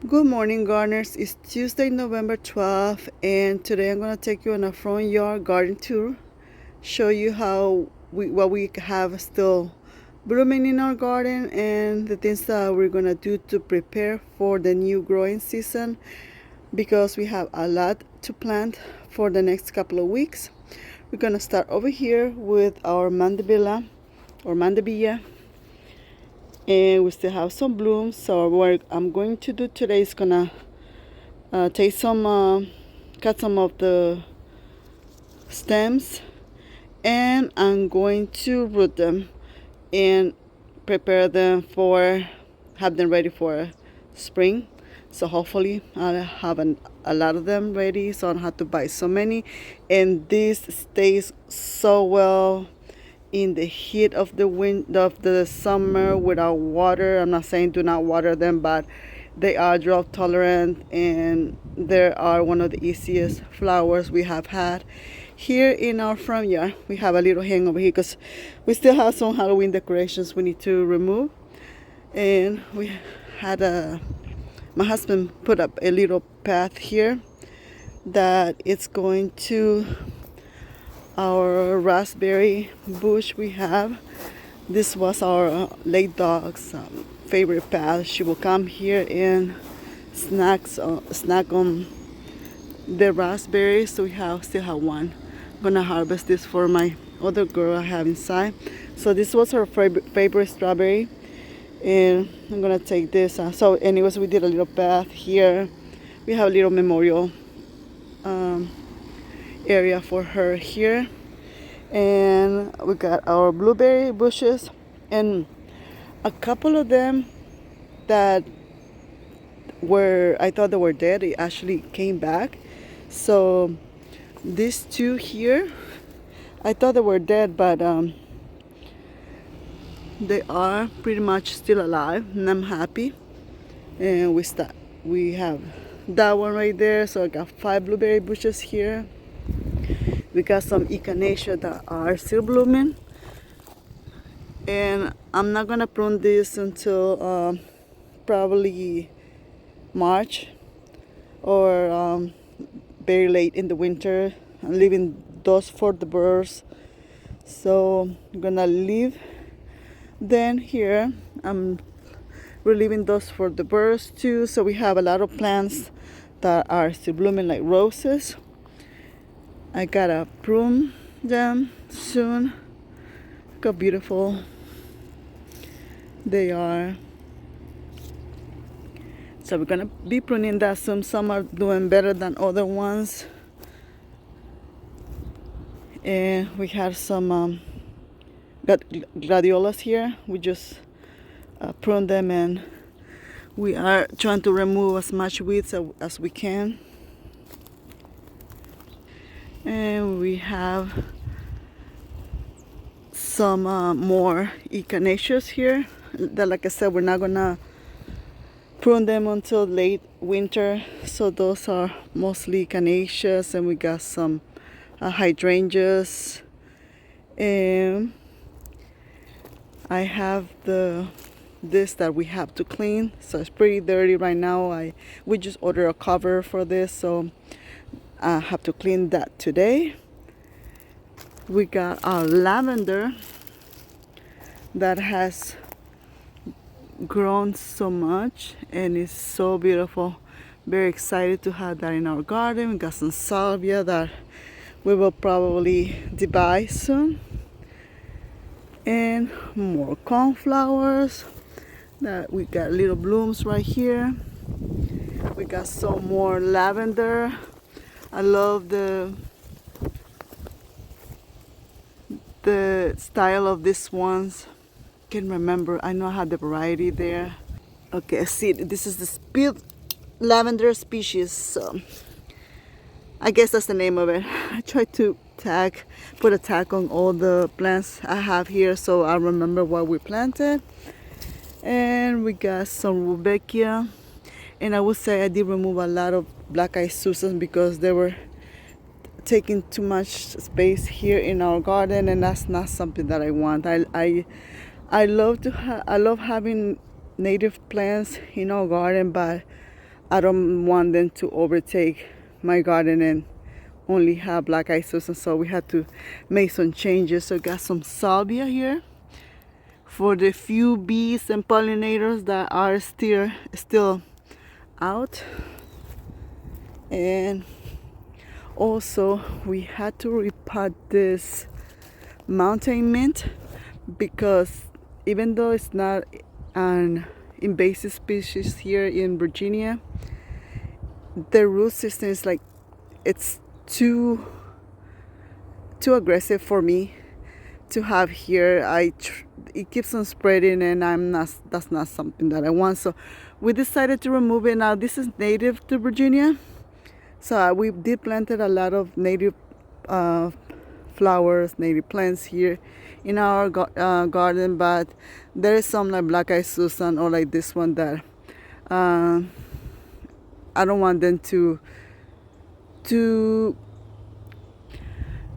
Good morning, gardeners. It's Tuesday, November 12th, and today I'm going to take you on a front yard garden tour, show you what we have still blooming in our garden and the things that we're going to do to prepare for the new growing season because we have a lot to plant for the next couple of weeks. We're going to start over here with our mandevilla or mandevilla, and we still have some blooms. So what I'm going to do today is gonna take cut some of the stems, and I'm going to root them and prepare them have them ready for spring. So hopefully I'll have a lot of them ready, so I don't have to buy so many. And this stays so well in the heat of the summer without water. I'm not saying do not water them, but they are drought tolerant, and they are one of the easiest flowers we have had here in our front yard. We have a little hang over here because we still have some Halloween decorations we need to remove, and we had my husband put up a little path here that it's going to our raspberry bush we have. This was our late dog's favorite path. She will come here and snack on the raspberries. So still have one. I'm gonna harvest this for my other girl I have inside. So this was her favorite strawberry, and I'm gonna take this. So anyways, we did a little path here. We have a little memorial area for her here, and we got our blueberry bushes, and a couple of them that I thought they were dead, it actually came back. So these two here, I thought they were dead, but they are pretty much still alive, and I'm happy. And we have that one right there. So I got 5 blueberry bushes here. We got some echinacea that are still blooming, and I'm not gonna prune this until probably March or very late in the winter. I'm leaving those for the birds, so I'm gonna leave them here. I'm relieving those for the birds too. So we have a lot of plants that are still blooming, like roses. I gotta prune them soon. Look how beautiful they are. So we're gonna be pruning that soon. Some are doing better than other ones. And we have some gladiolas here. We just prune them, and we are trying to remove as much weeds as we can. And we have some more echinaceas here that, like I said, we're not gonna prune them until late winter. So those are mostly echinaceas, and we got some hydrangeas, and I have this that we have to clean, so it's pretty dirty right now. We just ordered a cover for this, so I have to clean that today. We got our lavender that has grown so much and it's so beautiful. Very excited to have that in our garden. We got some salvia that we will probably debuy soon, and more cornflowers that we got little blooms right here. We got some more lavender. I love the style of these ones. Can't remember. I know I had the variety there. Okay, see, this is the speed lavender species. So I guess that's the name of it. I tried to put a tag on all the plants I have here so I remember what we planted. And we got some rudbeckia, and I would say I did remove a lot of black-eyed Susans because they were taking too much space here in our garden, and that's not something that I want. I love having native plants in our garden, but I don't want them to overtake my garden and only have black eyed Susan, so we had to make some changes. So got some salvia here for the few bees and pollinators that are still out. And also we had to repot this mountain mint because even though it's not an invasive species here in Virginia, the root system is like, it's too aggressive for me to have here. It keeps on spreading and that's not something that I want, so we decided to remove it. Now this is native to Virginia, so we did planted a lot of native flowers, native plants here in our garden, but there is some like black eyed Susan or like this one that I don't want them to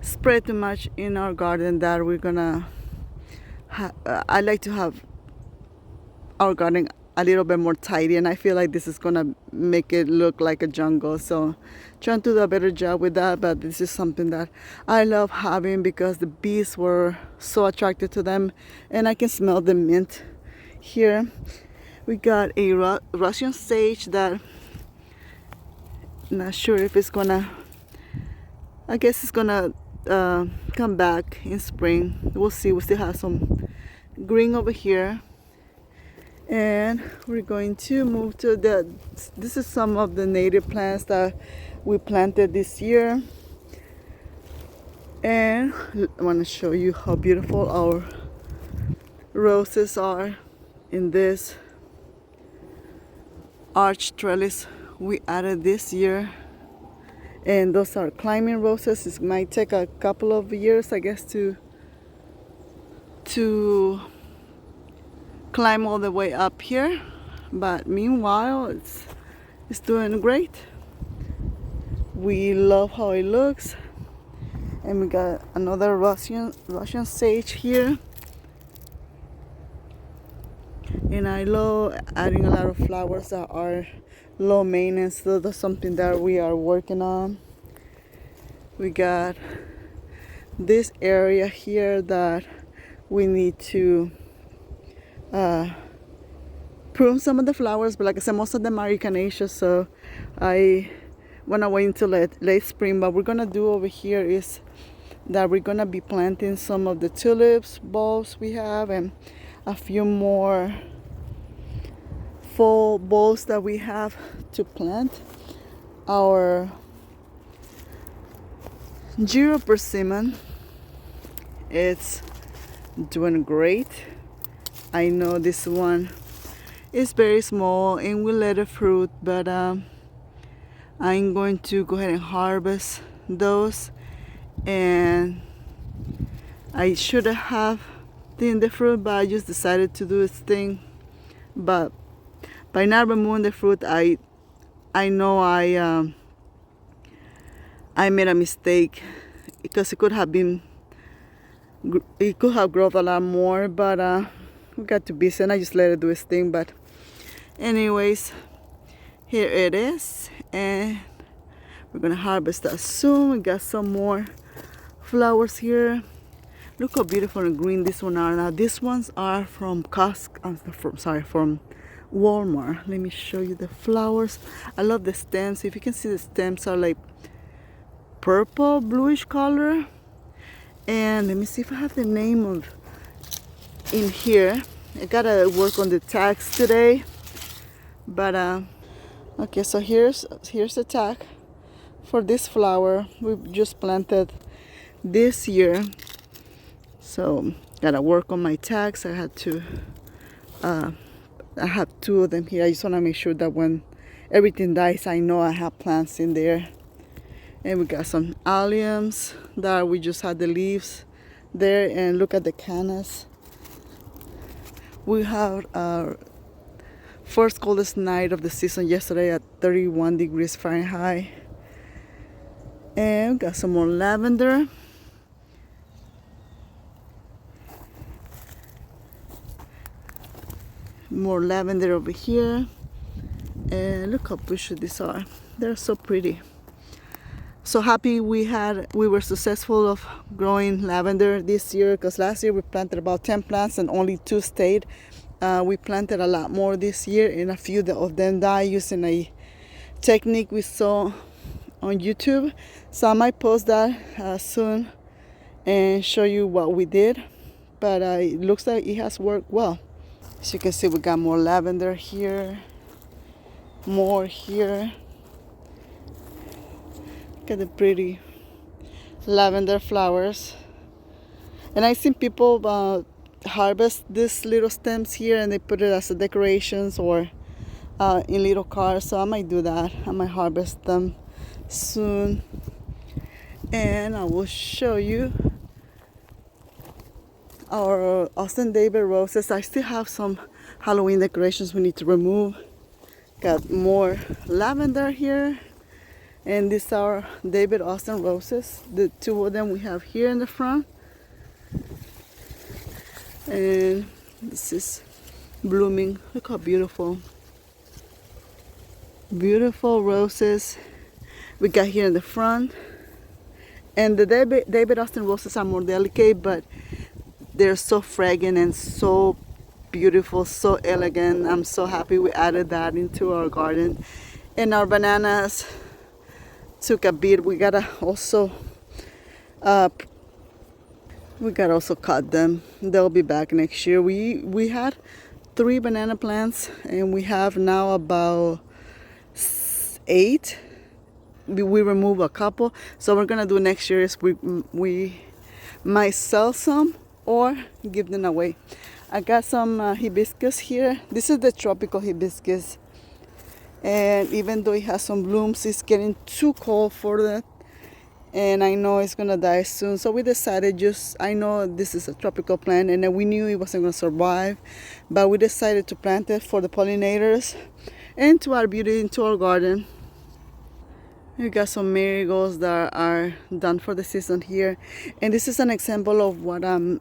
spread too much in our garden, that we're gonna I like to have our garden a little bit more tidy, and I feel like this is gonna make it look like a jungle, so trying to do a better job with that. But this is something that I love having because the bees were so attracted to them, and I can smell the mint here. We got a Russian sage that not sure if it's gonna, I guess it's gonna come back in spring. We'll see. We still have some green over here, and we're going to move to this is some of the native plants that we planted this year, and I want to show you how beautiful our roses are in this arch trellis we added this year. And those are climbing roses. It might take a couple of years, I guess, to climb all the way up here, but meanwhile it's doing great. We love how it looks. And we got another Russian sage here, and I love adding a lot of flowers that are low maintenance, so that's something that we are working on. We got this area here that we need to prune some of the flowers, but like I said, most of them are echinacea, so I want to wait until late spring. But we're gonna do over here is that we're gonna be planting some of the tulips bulbs we have, and a few more fall bulbs that we have to plant. Our Giro persimmon, it's doing great. I know this one is very small and will let it fruit, but I'm going to go ahead and harvest those, and I should have thin the fruit, but I just decided to do its thing. But by not removing the fruit, I know I made a mistake, because it could have grown a lot more, but we got too busy and I just let it do its thing. But anyways, here it is, and we're gonna harvest that soon. We got some more flowers here. Look how beautiful and green this one are. Now these ones are from from Walmart. Let me show you the flowers. I love the stems. If you can see, the stems are like purple bluish color. And let me see if I have the name of in here. I gotta work on the tags today, but okay, so here's the tag for this flower we just planted this year. So gotta work on my tags. I had to I have two of them here. I just want to make sure that when everything dies, I know I have plants in there. And we got some alliums that we just had the leaves there, and look at the cannas. We have our first coldest night of the season yesterday at 31 degrees Fahrenheit. And we got some more lavender. More lavender over here. And look how bushy these are. They're so pretty. So happy we were successful of growing lavender this year, because last year we planted about 10 plants and only 2 stayed. We planted a lot more this year, and a few of them died using a technique we saw on YouTube. So I might post that soon and show you what we did. But it looks like it has worked well. As you can see, we got more lavender here, more here. Look at the pretty lavender flowers. And I've seen people harvest these little stems here and they put it as a decorations or in little cars. So I might do that. I might harvest them soon. And I will show you our Austin David roses. I still have some Halloween decorations we need to remove. Got more lavender here. And these are David Austin roses. The 2 of them we have here in the front. And this is blooming. Look how beautiful. Beautiful roses we got here in the front. And the David Austin roses are more delicate, but they're so fragrant and so beautiful, so elegant. I'm so happy we added that into our garden. And our bananas took a beat. We gotta also cut them. They'll be back next year. We had 3 banana plants and we have now about 8. We remove a couple. So we're gonna do next year is we might sell some or give them away. I got some hibiscus here. This is the tropical hibiscus. And even though it has some blooms, it's getting too cold for that. And I know it's gonna die soon. So we decided I know this is a tropical plant and we knew it wasn't gonna survive. But we decided to plant it for the pollinators and to add beauty into our garden. We got some marigolds that are done for the season here. And this is an example of what I'm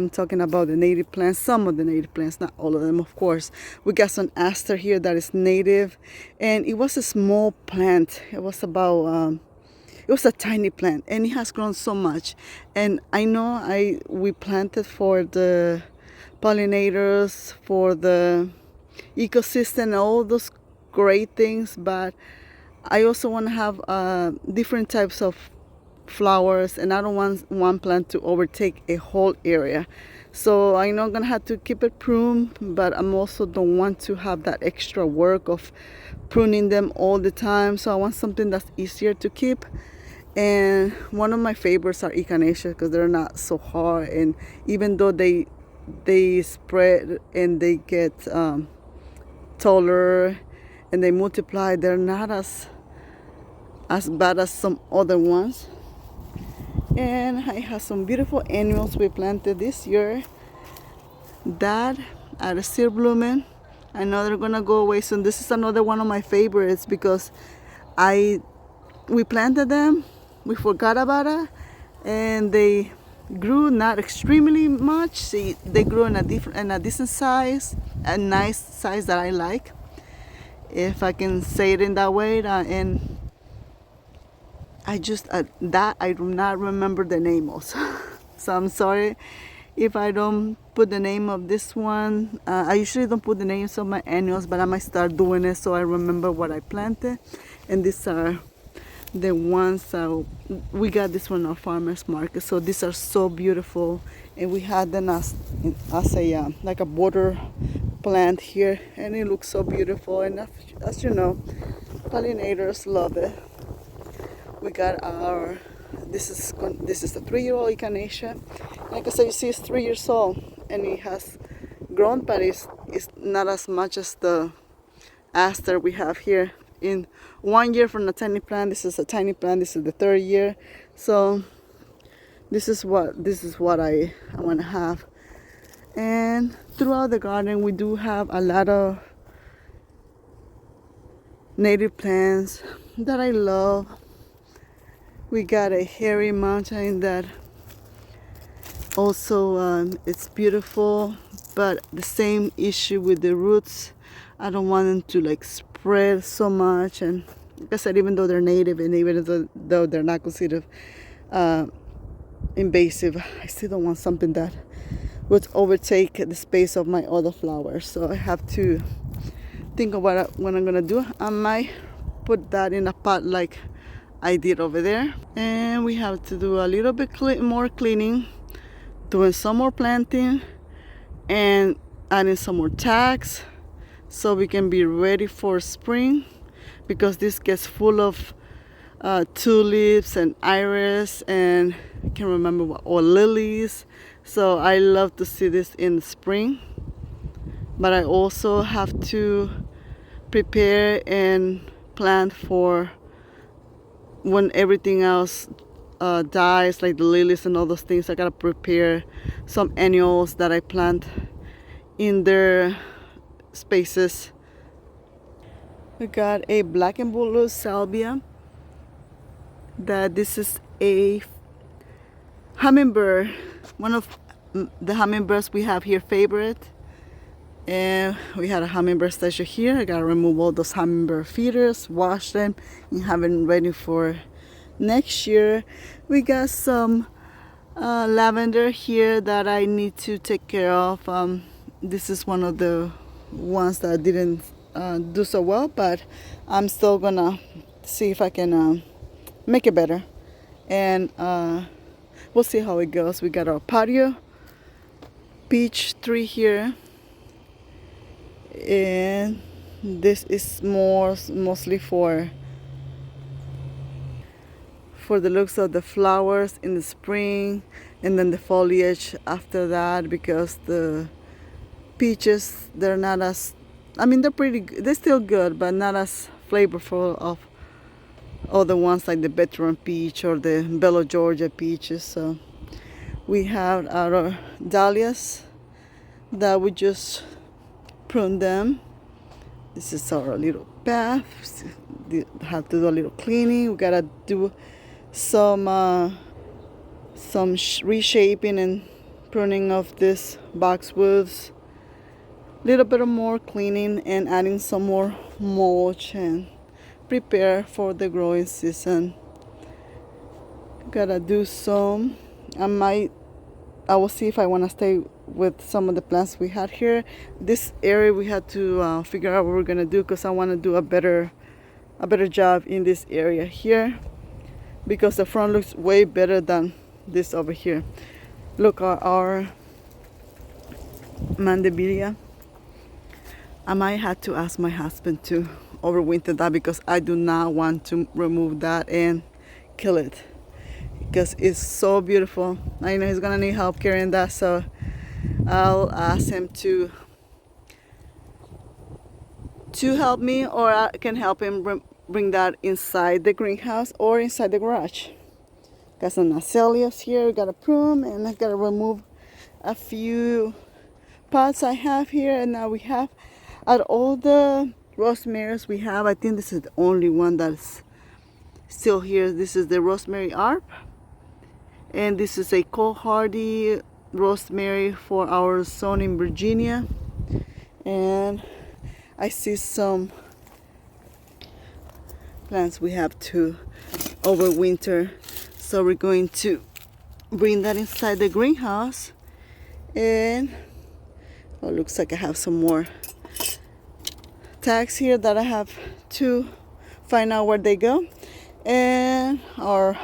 talking about, the native plants, some of the native plants, not all of them, of course. We got some aster here that is native, and it was a small plant. It was about, it was a tiny plant, and it has grown so much. And I know we planted for the pollinators, for the ecosystem, all those great things, but I also want to have different types of flowers, and I don't want one plant to overtake a whole area. So I know I'm gonna have to keep it pruned, but I'm also don't want to have that extra work of pruning them all the time. So I want something that's easier to keep. And one of my favorites are echinacea because they're not so hard, and even though they spread and they get taller and they multiply, they're not as bad as some other ones. And I have some beautiful annuals we planted this year that are still blooming. I know they're gonna go away soon. This is another one of my favorites because we planted them, we forgot about it, and they grew not extremely much. They grew in a decent size, a nice size that I like, if I can say it in that way. And I just that I do not remember the name also. So I'm sorry if I don't put the name of this one. I usually don't put the names of my annuals, but I might start doing it so I remember what I planted. And these are the ones we got this one at farmers market. So these are so beautiful, and we had them as a like a border plant here, and it looks so beautiful. And as you know, pollinators love it. We got this is the 3-year-old echinacea. Like I said, you see it's 3 years old and it has grown, but it's not as much as the aster we have here. In 1 year from a tiny plant, this is a tiny plant. This is the 3rd year. So this is what I want to have. And throughout the garden, we do have a lot of native plants that I love. We got a hairy mountain that also it's beautiful, but the same issue with the roots. I don't want them to like spread so much. And like I said, even though they're native and even though they're not considered invasive, I still don't want something that would overtake the space of my other flowers. So I have to think of what I'm gonna do. I might put that in a pot like I did over there. And we have to do a little bit more cleaning, doing some more planting, and adding some more tags so we can be ready for spring, because this gets full of tulips and iris and I can't remember what, or lilies. So I love to see this in spring, but I also have to prepare and plant for when everything else dies, like the lilies and all those things. I gotta prepare some annuals that I plant in their spaces. We got a black and blue salvia. That this is a hummingbird, one of the hummingbirds we have here favorite. And we had a hummingbird statue here. I gotta remove all those hummingbird feeders, wash them, and have them ready for next year. We got some lavender here that I need to take care of. This is one of the ones that didn't do so well, but I'm still gonna see if I can make it better. And we'll see how it goes. We got our patio peach tree here, and this is mostly for the looks of the flowers in the spring, and then the foliage after that, because the peaches, they're not as, I mean, they're still good, but not as flavorful of other ones like the veteran peach or the Bella Georgia peaches. So we have our dahlias that we just prune them. This is our little path. Have to do a little cleaning. We gotta do some reshaping and pruning of this boxwoods. Little bit of more cleaning and adding some more mulch and prepare for the growing season. Gotta do some. I will see if I want to stay with some of the plants we had here. This area we had to figure out what we're gonna do, because I want to do a better job in this area here, because the front looks way better than this over here. Look at our mandevilla. I might have to ask my husband to overwinter that, because I do not want to remove that and kill it, because it's so beautiful. I know he's gonna need help carrying that, so I'll ask him to help me, or I can help him bring that inside the greenhouse or inside the garage. Got some azaleas here, gotta prune, and I gotta remove a few pots I have here. And now we have, out of all the rosemaries we have, I think this is the only one that's still here. This is the rosemary ARP, and this is a cold hardy rosemary for our zone in Virginia. And I see some plants we have to overwinter, so we're going to bring that inside the greenhouse. And it looks like I have some more tags here that I have to find out where they go. And our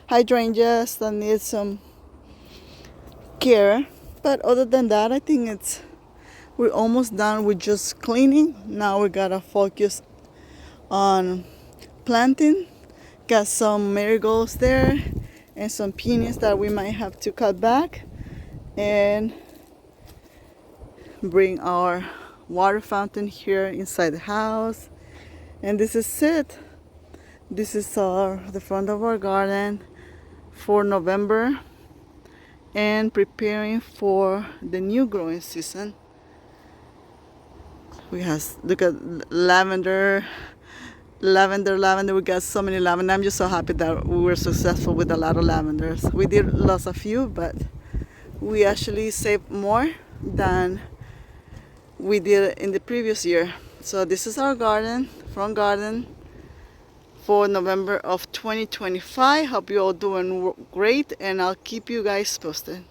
hydrangeas that need some care, but other than that, I think we're almost done with just cleaning. Now we gotta focus on planting. Got some marigolds there and some peonies that we might have to cut back, and bring our water fountain here inside the house. And this is it. This is the front of our garden for November, and preparing for the new growing season. We have, look at lavender. We got so many lavender. I'm just so happy that we were successful with a lot of lavenders. We did lose a few, but we actually saved more than we did in the previous year. So this is our garden front garden for November of 2025. Hope you all doing great, and I'll keep you guys posted.